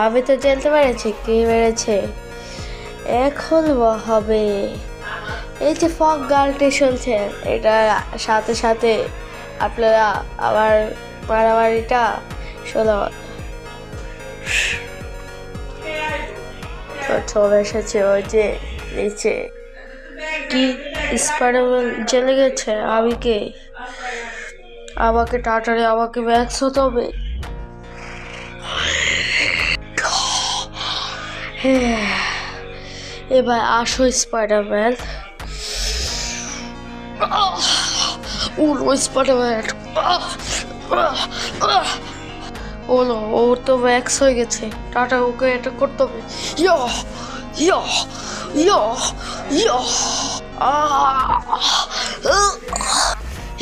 আমি তো জানতে পেরেছি কে মেরেছে। এখন হবে এই যে ফক গার্লটি চলছে, এটার সাথে সাথে আপনারা আবার মারামারিটা শোনো। তো চলে এসেছে ওই যে নিচে। কি স্পাইডারম্যান জেলে গেছে? আমি কে? আমাকে তাড়াতাড়ি আমাকে ম্যাক্স হতে হবে। এবার আসো স্পাইডারম্যান। স্পাইডারম্যান ওলো, ওর তো ম্যাক্স হয়ে গেছে। টাটা, ওকে এটা করতে হবে। ইয়ো ইয়ো ইয়ো ইয়ো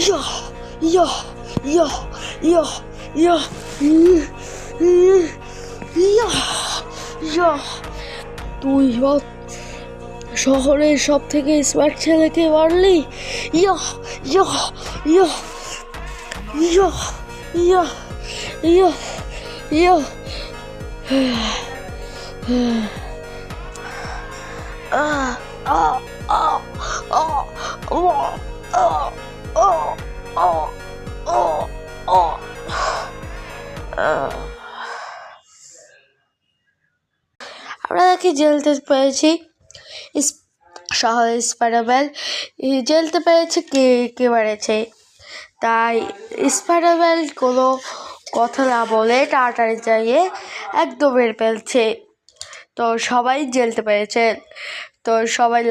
ইয়ো ইয়ো ইয়ো ইয়ো ইয়ো ইয়ো ইয়ো। তুই শহরের সব থেকে স্মার্ট ছেলেকে মারলি। ইয়ো ইয়ো ইয়ো ইয়ো ইয়ো ইয়ো ইয়ো। আমরা তাকে জেলতে পেরেছি। শহরে স্পাইডারম্যান জেলতে পেরেছে কে কে মেরেছে। তাই স্পাইডারম্যান কোনো কথা না বলে তাড়াতাড়ি যাইয়ে একদম মেরে ফেলছে। তো সবাই জেলতে পেরেছেন। তো সবাই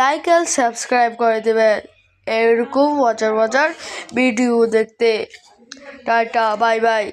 লাইক আর সাবস্ক্রাইব করে দেবেন এরকম মজার মজার ভিডিও দেখতে। Tata, bye bye.